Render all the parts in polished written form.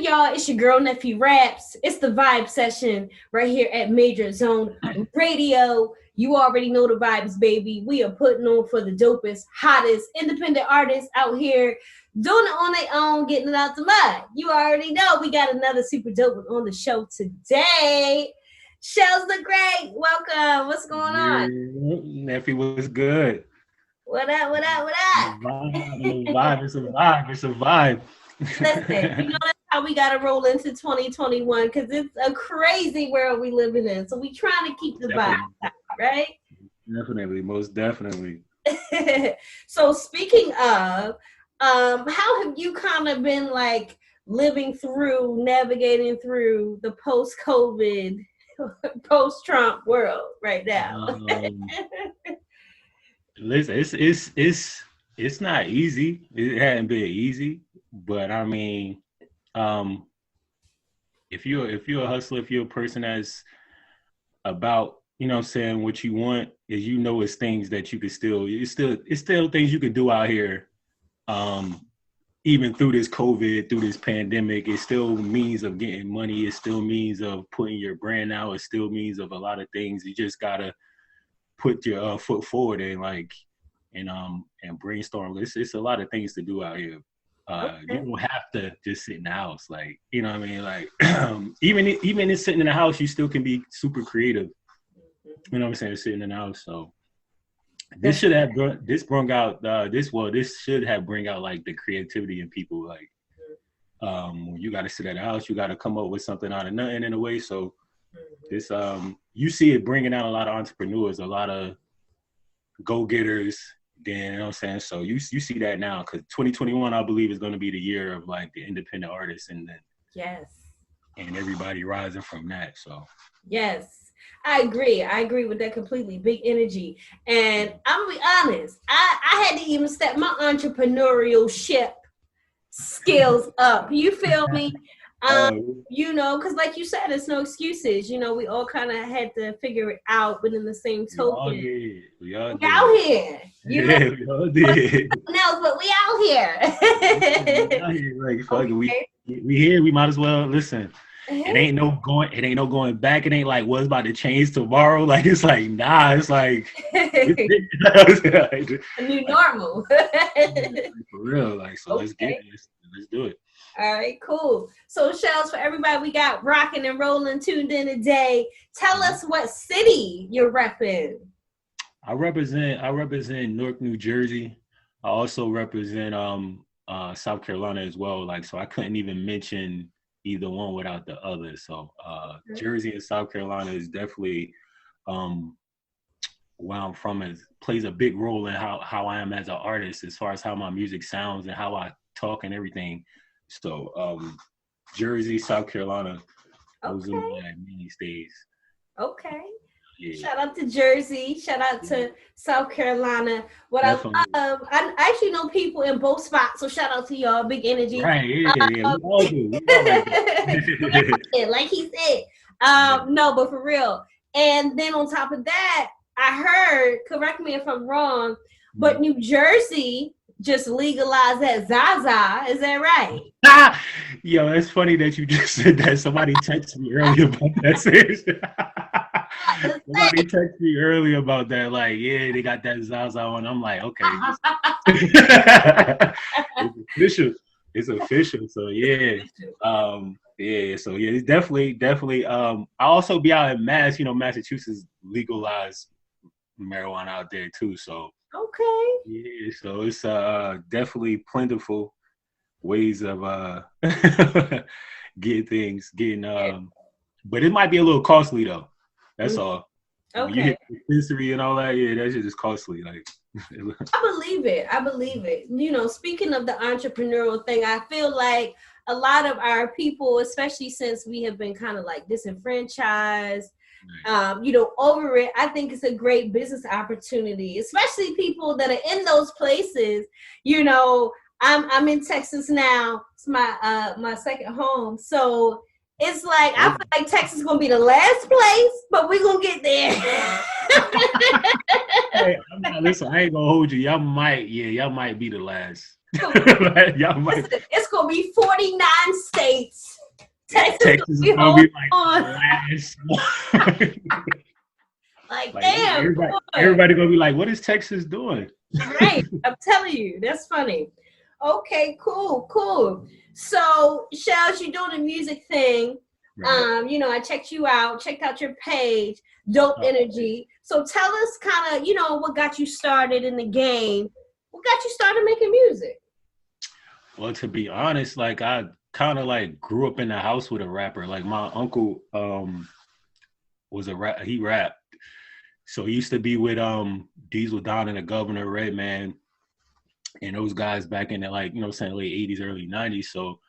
y'all? It's your girl Nephew Raps. It's the vibe session right here at Major Zone Radio. You already know the vibes, baby. We are putting on for the dopest, hottest independent artists out here doing it on their own, getting it out the mud. You already know we got another super dope one on the show today. Chellz Tha Great, welcome. What's going on? Nephew was good. What up? What up? What up? It's a vibe. It's a vibe. Listen, you know that's how we gotta roll into 2021 because it's a crazy world we living in. So we trying to keep the vibe, right? Definitely, most definitely. So speaking of, how have you kind of been like living through, navigating through the post-COVID, post-Trump world right now? Listen, it's not easy. It hadn't been easy, but I mean, if you're a hustler, if you're a person that's about, what I'm saying, what you want, is it's things that you could it's still things you could do out here. Even through this COVID, through this pandemic, it still means of getting money. It still means of putting your brand out. It still means of a lot of things. You just gotta put your foot forward and and brainstorm. It's a lot of things to do out here. You don't have to just sit in the house, you know what I mean? Even in sitting in the house, you still can be super creative. You know what I'm saying? Sitting in the house. So this should have bring out the creativity in people. When you got to sit at the house, you got to come up with something out of nothing in a way. So this you see it bringing out a lot of entrepreneurs, a lot of go-getters. Then, you know what I'm saying? So you see that now, because 2021, I believe, is going to be the year of the independent artists, and then and everybody rising from that. So yes, I agree with that completely. Big energy, and I'm gonna be honest. I had to even step my entrepreneurial ship skills up. You feel me? Because like you said, it's no excuses. We all kind of had to figure it out, but in the same token, we out here. We all did. No, but we out here. Fuck it. We here. We might as well listen. It ain't no going back. It ain't like what's about to change tomorrow. It's nah. It's a new normal. For real. So let's get it. Let's do it. All right, cool. So, Chellz, for everybody we got rocking and rolling, tuned in today, tell us what city you're repping. I represent Newark, New Jersey. I also represent South Carolina as well. So I couldn't even mention either one without the other. So Jersey and South Carolina is definitely where I'm from. Plays a big role in how I am as an artist, as far as how my music sounds and how I talk and everything. So Jersey, South Carolina, those are my mainstays. Okay. Yeah. Shout out to Jersey. Shout out to South Carolina. What I actually know people in both spots, so shout out to y'all. Big energy. Right, yeah. We all do. Like he said. No, but for real. And then on top of that, I heard, correct me if I'm wrong, but New Jersey just legalized that Zaza. Is that right? Yo, it's funny that you just said that. Somebody texted me earlier about that. Somebody texted me earlier about that. They got that Zaza on. I'm like, okay. It's official. So yeah. So yeah, it's definitely. I also be out in Massachusetts legalized marijuana out there too. So. Okay. Yeah, so it's definitely plentiful ways of getting but it might be a little costly though. That's all. Okay. When you hit the dispensary and all that, that shit is costly. I believe it. Speaking of the entrepreneurial thing, I feel like a lot of our people, especially since we have been kind of disenfranchised, over it, I think it's a great business opportunity, especially people that are in those places. I'm in Texas now. It's my second home, so it's I feel like Texas is gonna be the last place, but we're gonna get there. Hey, listen, I ain't gonna hold you. Y'all might be the last. Y'all might. Listen, it's gonna be 49 states Texas is gonna be like the last. Like, Like damn, everybody gonna be like, what is Texas doing? right. I'm telling you, that's funny. Okay, cool. So, Chellz, you're doing the music thing. Right. I checked you out, checked out your page, Dope Energy. So tell us kind of, what got you started in the game. What got you started making music? Well, to be honest, like I kind of like grew up in the house with a rapper. Like my uncle was a rap. He rapped. So he used to be with Diesel Don and the Governor, Redman, and those guys back in the like, saying late 80s, early 90s. So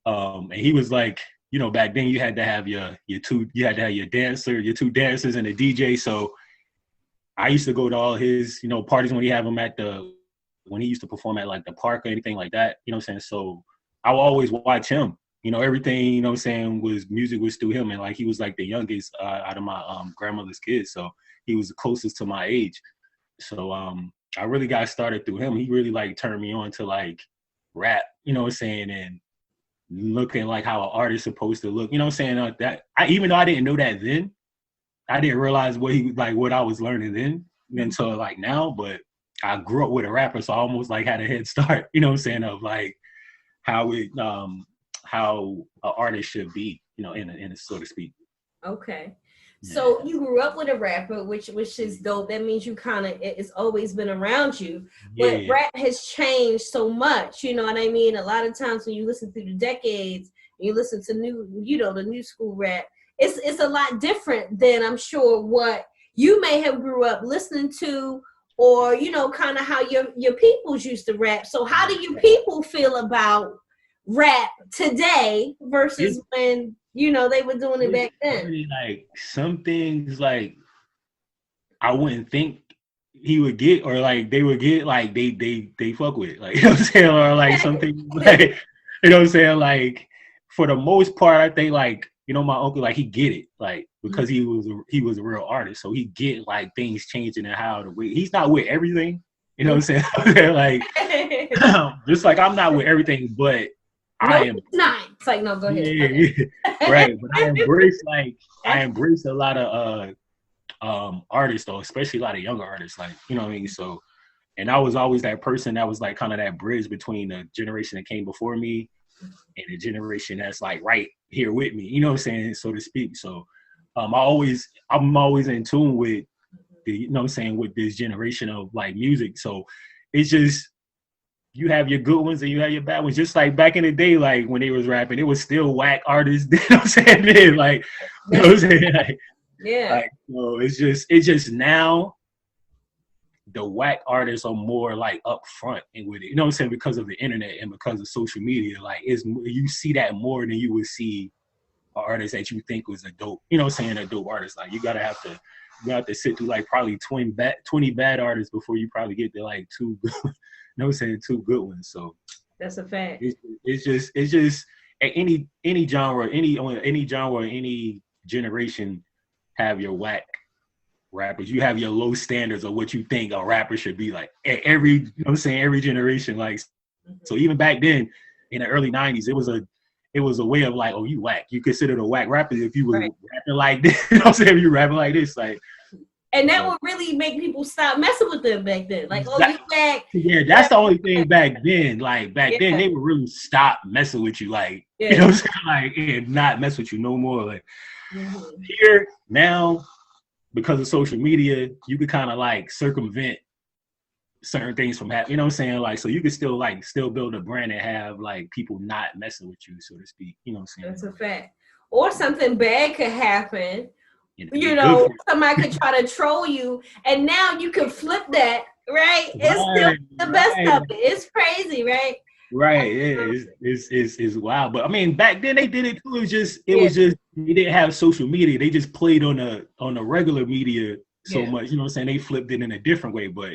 and he was like, back then you had to have your two two dancers and a DJ. So I used to go to all his, parties when he have them when he used to perform at like the park or anything like that, So I would always watch him, everything, music was through him. And like, he was like the youngest out of my grandmother's kids. So he was the closest to my age. So I really got started through him. He really like turned me on to like rap, and looking like how an artist supposed to look, that even though I didn't know that then, I didn't realize what I was learning then until like now, but I grew up with a rapper, so I almost like had a head start, of like how how an artist should be, in a so to speak. Okay. So you grew up with a rapper, which is dope. That means you kind of, it's always been around you. But rap has changed so much, you know what I mean? A lot of times when you listen through the decades, you listen to the new school rap, it's a lot different than I'm sure what you may have grew up listening to, or, kind of how your peoples used to rap. So how do your people feel about rap today versus when they were doing it back then? Really, like some things like I wouldn't think he would get, or like they would get, like they fuck with, like, you know what I'm saying, or like something like, you know what I'm saying, like for the most part I think like, my uncle, like he get it, like because he was a real artist, so he get like things changing and how the way he's not with everything, you know what I'm saying, like just like I'm not with everything, but I am not. It's like, no, go ahead. Yeah. Right. But I embrace a lot of artists though, especially a lot of younger artists, like, you know what I mean? So, and I was always that person that was like kind of that bridge between the generation that came before me and the generation that's like right here with me, you know what I'm saying, so to speak. So I'm always in tune with with this generation of like music. So it's just, you have your good ones and you have your bad ones. Just like back in the day, like when they was rapping, it was still whack artists. You know what I'm saying? Then, like, you know what I'm saying? Like, Like, it's just now the whack artists are more like upfront and with it. You know what I'm saying? Because of the internet and because of social media, like you see that more than you would see an artist that you think was a dope. You know what I'm saying? A dope artist. Like you have to sit through like probably 20 bad artists before you probably get to like two. You know what I'm saying, two good ones. So that's a fact. It's just any genre, any generation have your whack rappers. You have your low standards of what you think a rapper should be like. Every, you know what I'm saying, every generation, like so even back then in the early 90s, it was a way of like, oh, you whack. You considered a whack rapper if you were rapping like this. You know what I'm saying? If you rapping like this, like. And that would really make people stop messing with them back then. Like, oh, you back. Yeah, that's the only thing back then. Like, back then, they would really stop messing with you. Like, you know what I'm saying? Like, and not mess with you no more. Like, here, now, because of social media, you could kind of, like, circumvent certain things from happening. You know what I'm saying? Like, so you could still build a brand and have, like, people not messing with you, so to speak. You know what I'm saying? That's a fact. Or something bad could happen. Somebody could try to troll you, and now you can flip that, right? It's still the best of it. It's crazy, right? Right. Yeah, it's wild. But I mean, back then they did it too. It was just they didn't have social media. They just played on the regular media so much. You know what I'm saying? They flipped it in a different way. But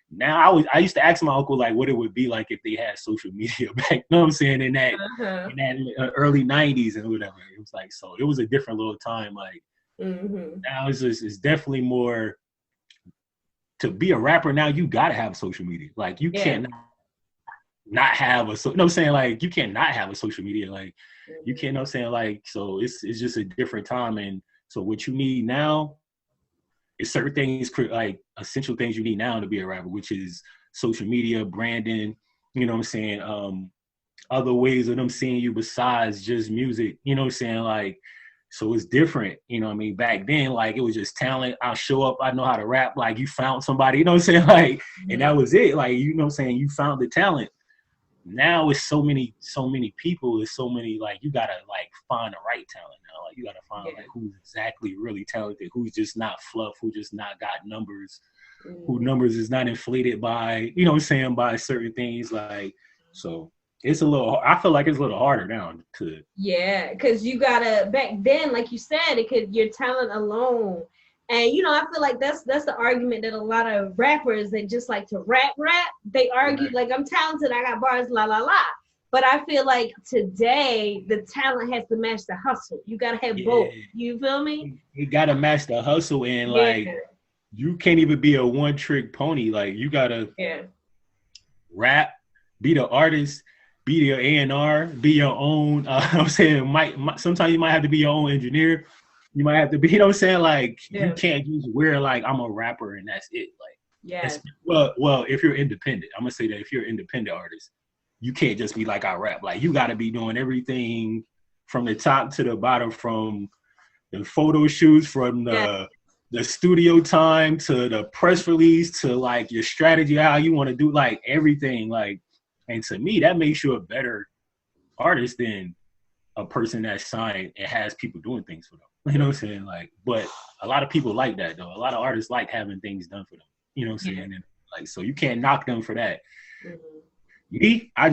now I used to ask my uncle like what it would be like if they had social media back. You know what I'm saying? In that early 90s and whatever. It was like, so it was a different little time. Like. Now it's definitely more to be a rapper. Now you gotta have social media. Like you can't not have a, so, you know what I'm saying? Like, you can't not have a social media. Like, you Mhm. can't, you know what I'm saying? Like, so it's just a different time. And so what you need now is certain things, like essential things you need now to be a rapper, which is social media, branding, you know what I'm saying? Other ways of them seeing you besides just music, you know what I'm saying? Like, so it's different, you know what I mean? Back then, like, it was just talent. I'll show up, I know how to rap, like, you found somebody, you know what I'm saying? Like, and that was it. Like, you know what I'm saying? You found the talent. Now it's so many people, it's so many, like, you gotta like find the right talent now. Like, you gotta find Yeah. like who's exactly really talented, who's just not fluff, who just not got numbers, who Mhm. numbers is not inflated by, you know what I'm saying, by certain things. Like, so it's a little, I feel like it's a little harder now to. Yeah, because you gotta back then, like you said, it could your talent alone. And I feel like that's the argument that a lot of rappers that just like to rap, they argue Right. like I'm talented, I got bars, la la la. But I feel like today the talent has to match the hustle. You gotta have Yeah, both. You feel me? you gotta match the hustle, and Yeah, like, you can't even be a one trick pony. Like, you gotta yeah, rap, be the artist, be your A&R, be your own. I'm saying, sometimes you might have to be your own engineer. You might have to be, you know what I'm saying? Like, you yeah, can't just wear like I'm a rapper and that's it. Like, yeah, well, if you're independent, I'm gonna say that if you're an independent artist, you can't just be like I rap. Like, you got to be doing everything from the top to the bottom, from the photo shoots, from yeah. the studio time to the press release to like your strategy, how you want to do like everything. Like, and to me, that makes you a better artist than a person that's signed and has people doing things for them. You know what I'm saying? Like, but a lot of people like that though. A lot of artists like having things done for them. You know what I'm Yeah. saying? And like, so you can't knock them for that. Mhm. Me, I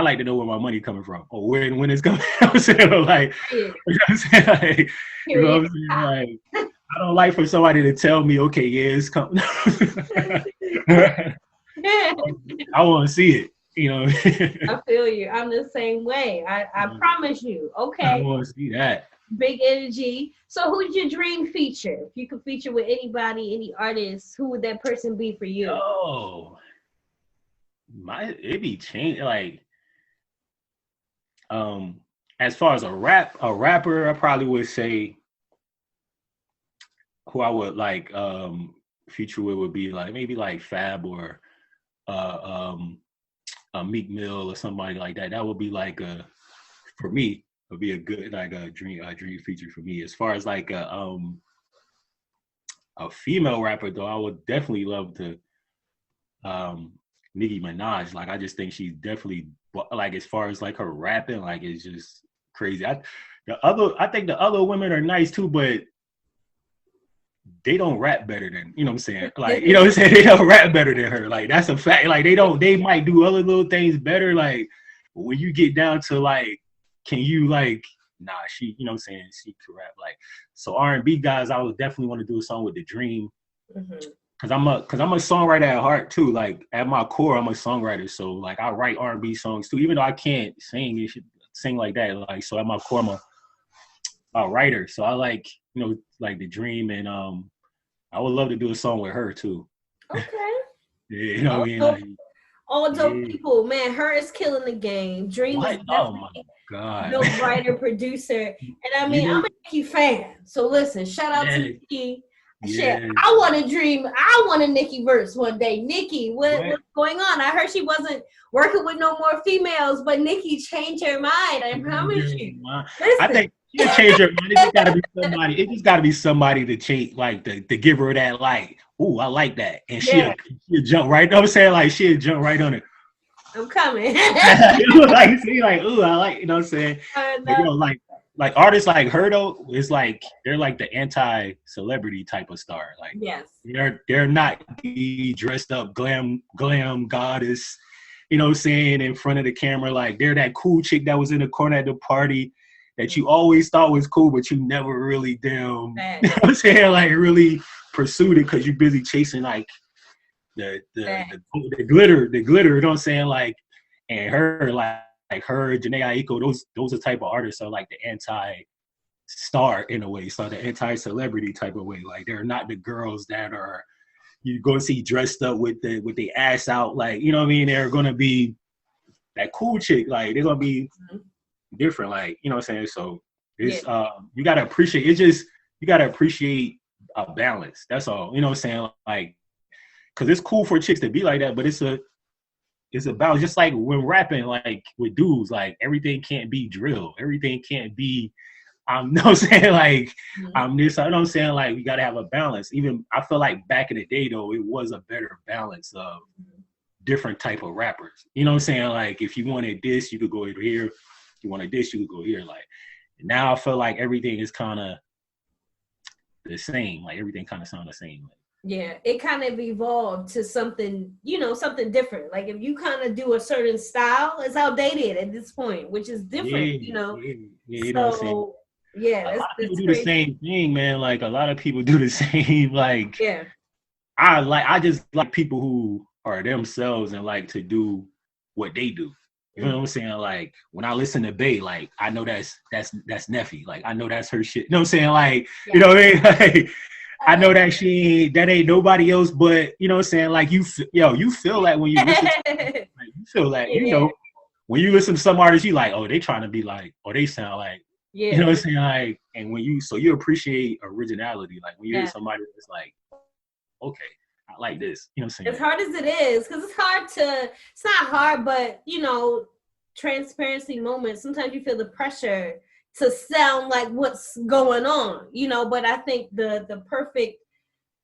like to know where my money coming from or where and when it's coming. You know what I'm saying? Like, Period. you know what I'm saying? Like, you know Period. what I'm saying? Like, I don't like for somebody to tell me, okay, yeah, it's coming. I want to see it. You know, I feel you. I'm the same way. I promise you. I Okay. want to see that. Big energy. So who's your dream feature? If you could feature with anybody, any artist, who would that person be for you? Oh, it be changed. Like, um, as far as a rapper, I probably would say who I would like feature with would be like maybe like Fab or uh um a Meek Mill or somebody like that. That would be like for me would be a good like a dream feature for me. As far as like a female rapper though, I would definitely love to um Nicki Minaj. Like, I just think she's definitely, like, as far as like her rapping, like, it's just crazy. I think the other women are nice too, but they don't rap better than, you know what I'm saying? Like, you know what I'm saying? They don't rap better than her. Like, that's a fact. Like, they might do other little things better. Like, when you get down to like, can you like, nah, she, you know what I'm saying? She can rap. Like, so R&B guys, I would definitely want to do a song with The Dream. Mhm. Cause I'm a songwriter at heart too. Like, at my core, I'm a songwriter. So like, I write R&B songs too, even though I can't sing like that. Like, so at my core, I'm a writer. So I like, like The Dream, and I would love to do a song with her too. Okay. Yeah, you know what I mean? Also, Like, all dope yeah. people, man. Her is killing the game. Dream is What? Oh my definitely God. dope writer, producer. And I mean, I'm Yeah, a Nicki fan. So listen, shout out to yeah, Nicki. Shit, yeah. I want to dream. I want a Nicki verse one day. Nicki, What? what's going on? I heard she wasn't working with no more females, but Nicki changed her mind. I promise you. I Listen, think she'll change her mind. It just gotta be somebody. It just gotta be somebody to change, like, to give her that, like, ooh, I like that, and yeah, she'll jump right. You know what I'm saying? Like, she'll jump right on it. I'm coming. Like, see, like, ooh, I like. You know what I'm saying? And, But like artists like her though, it's like they're like the anti-celebrity type of star. Like, yes. they're not the dressed up glam goddess, you know what I'm saying, in front of the camera. Like, they're that cool chick that was in the corner at the party that you always thought was cool, but you never really you know what I'm saying, like, really pursued it because you're busy chasing like the glitter, you know what I'm saying? Like, and her, like her, Janae Aiko, those are type of artists are like the anti-star in a way, so the anti-celebrity type of way. Like, they're not the girls that are you go see dressed up with the ass out, like, you know what I mean? They're gonna be that cool chick, like they're gonna be different, like, you know what I'm saying? So it's you gotta appreciate it. Just you gotta appreciate a balance. That's all. You know what I'm saying? Like, cause it's cool for chicks to be like that, but it's a balance. Just like when rapping, like with dudes, like everything can't be drill. Everything can't be you know what I'm saying? Like I'm this, I know what I'm saying? Like we gotta have a balance. Even I feel like back in the day though, it was a better balance of different type of rappers. You know what I'm saying? Like if you wanted this, you could go over here. If you wanted this, you could go here. Like now I feel like everything is kinda the same. Like everything kind of sounds the same. Yeah, it kind of evolved to something, you know, something different. Like if you kind of do a certain style, it's outdated at this point, which is different, you know. You know what I'm saying? Yeah, a lot of people do crazy. the same thing, man. Like a lot of people do the same. Like yeah, I just like people who are themselves and like to do what they do. You know what I'm saying? Like when I listen to Bae, like I know that's Neffy. Like I know that's her shit. You know what I'm saying? Like you know what I mean? Like I know that ain't nobody else, but you know what I'm saying? Like you feel that when you listen to like, you feel that, you know, when you listen to some artists, you like, oh, they trying to be like, or they sound like, you know what I'm saying? Like, and when you appreciate originality, like when you hear somebody that's like, okay, I like this, you know what I'm saying? As hard as it is, because it's not hard, but you know, transparency moments, sometimes you feel the pressure to sound like what's going on, you know, but I think the perfect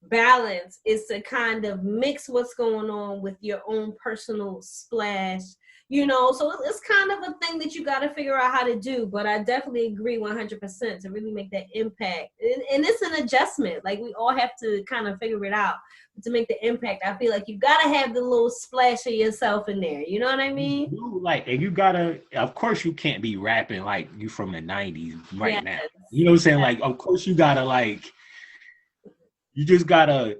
balance is to kind of mix what's going on with your own personal splash, you know, so it's kind of a thing that you got to figure out how to do. But I definitely agree 100% to really make that impact, and it's an adjustment. Like we all have to kind of figure it out to make the impact. I feel like you got to have the little splash of yourself in there, you know what I mean? Like, and you gotta, of course you can't be rapping like you from the 90s now, you know what I'm saying? Like of course you gotta like, you just gotta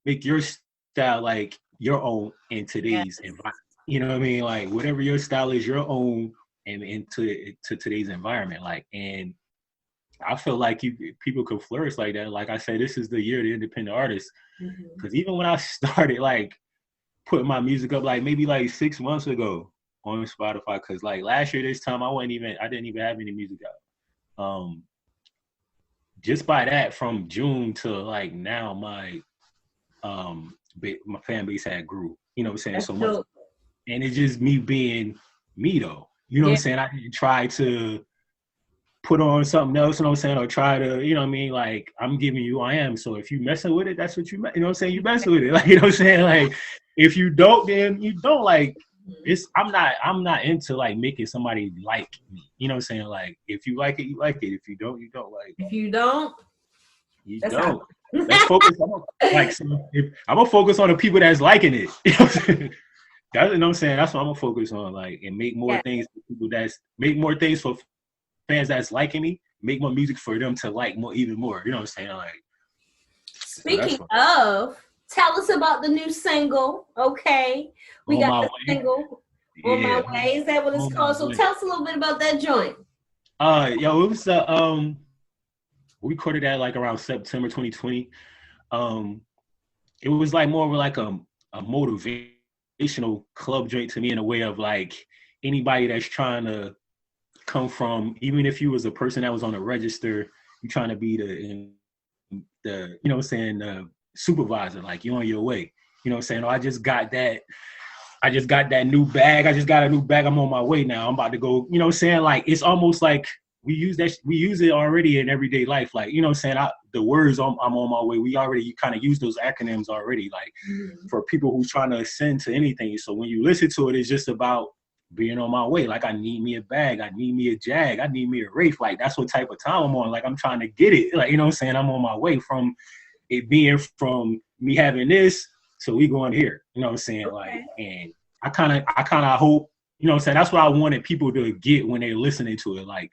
make your style like your own in today's environment. You know what I mean? Like whatever your style is, your own, and into today's environment. Like, and I feel like people could flourish like that. Like I said, this is the year of the independent artists. Because even when I started like putting my music up, like maybe like 6 months ago on Spotify, because like last year this time I didn't even have any music out. Just by that, from June to like now, my fan base had grew. You know what I'm saying? That's so much, and it's just me being me though. You know what I'm saying? I didn't try to put on something else. You know what I'm saying? Or try to, you know what I mean? Like I'm giving you who I am. So if you messing with it, that's what you know what I'm saying? You messing with it. Like you know what I'm saying? Like if you don't, then you don't. Like I'm not into like making somebody like me. You know what I'm saying? Like if you like it, you like it. If you don't, you don't. Like if you don't, you don't. Let's focus on like I'm gonna focus on the people that's liking it. You know what I'm saying? That's what I'm saying. That's what I'm gonna focus on. Like and make more things for people make more things for fans that's liking me. Make more music for them to like more, even more. You know what I'm saying? Like speaking of, tell us about the new single. Okay, we got the single On My Way. Is that what it's called? So tell us a little bit about that joint. It was we recorded that like around September 2020. It was like more of like a motivational club joint to me in a way of like anybody that's trying to come from, even if you was a person that was on the register, you trying to be the you know what I'm saying, supervisor, like you on your way. You know what I'm saying? I just got that new bag. I just got a new bag. I'm on my way now. I'm about to go, you know what I'm saying? Like it's almost like we use it already in everyday life. Like, you know what I'm saying? The words I'm on my way, you kind of use those acronyms already, like for people who's trying to ascend to anything. So when you listen to it, it's just about being on my way. Like I need me a bag. I need me a Jag. I need me a Wraith. Like that's what type of time I'm on. Like I'm trying to get it. Like, you know what I'm saying? I'm on my way from it being from me having this to we going here. You know what I'm saying? Okay. Like, and I kind of hope, you know what I'm saying? That's what I wanted people to get when they're listening to it. Like,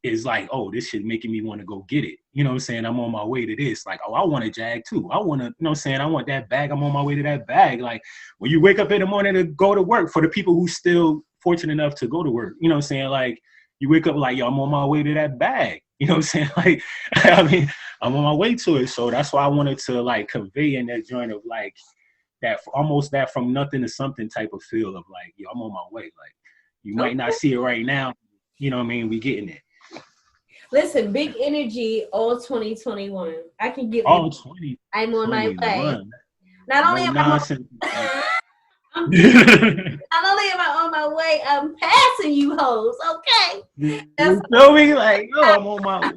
it's like, oh, this shit making me want to go get it. You know what I'm saying? I'm on my way to this. Like, oh, I want a Jag too. I want to, you know what I'm saying? I want that bag. I'm on my way to that bag. Like, when you wake up in the morning to go to work, for the people who still fortunate enough to go to work, you know what I'm saying? Like, you wake up like, yo, I'm on my way to that bag. You know what I'm saying? Like, I mean, I'm on my way to it. So that's why I wanted to, like, convey in that joint of, like, that from nothing to something type of feel of like, yo, I'm on my way. Like, you might Okay. not see it right now. You know what I mean? We getting it. Listen, big energy all 2021. I can give All you. 20, I'm on my way. 21. Not only No am I nonsense. I'm not only am I on my way, I'm passing you hoes. Okay. That's You feel me? Like, yo, I'm on my way.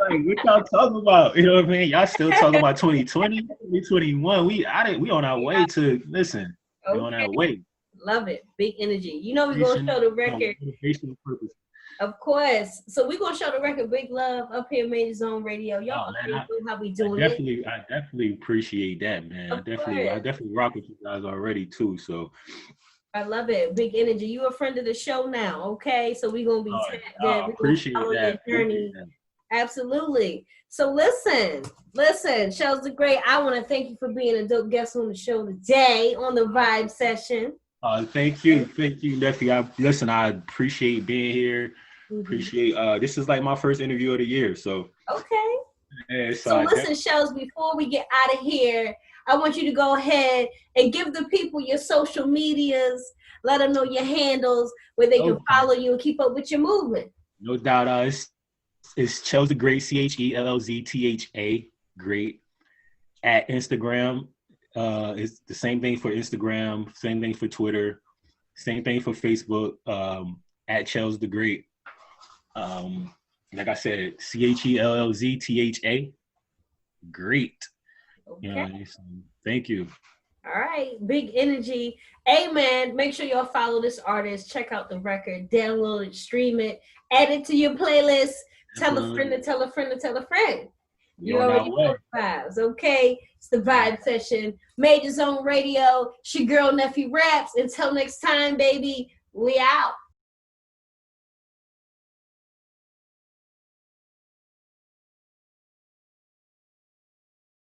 Like, what y'all talking about? You know what I mean? Y'all still talking about 2020, 2021. We on our way to listen. We on Okay. our way. Love it. Big energy. You know we're gonna show the record. Purpose. Of course. So we're gonna show the record Big Love up here, Major Zone Radio. Y'all already know how we doing it. I definitely appreciate that, man. I definitely rock with you guys already too. So I love it. Big energy. You a friend of the show now, okay? So we're gonna be tapped in. We're gonna appreciate follow that. your journey. Absolutely. So listen, Chellz Tha Great, I want to thank you for being a dope guest on the show today on the Vibe Session. Thank you, nephew. I appreciate being here. Mm-hmm. Appreciate this is like my first interview of the year, so okay. Yeah, so listen, Chellz, before we get out of here, I want you to go ahead and give the people your social medias, let them know your handles where they can follow you and keep up with your movement. No doubt. It's Chellz Tha Great, CHELLZTHA Great at Instagram. It's the same thing for Instagram, same thing for Twitter, same thing for Facebook, at Chellz Tha Great. Like I said, CHELLZTHA Great. Okay. You know, so thank you. All right, big energy. Hey man, make sure y'all follow this artist, check out the record, download it, stream it, add it to your playlist, tell a friend to tell a friend to tell a friend. You already know the vibes, okay? It's the Vibe Session. Major Zone Radio. It's your girl, Nephew Raps. Until next time, baby, we out.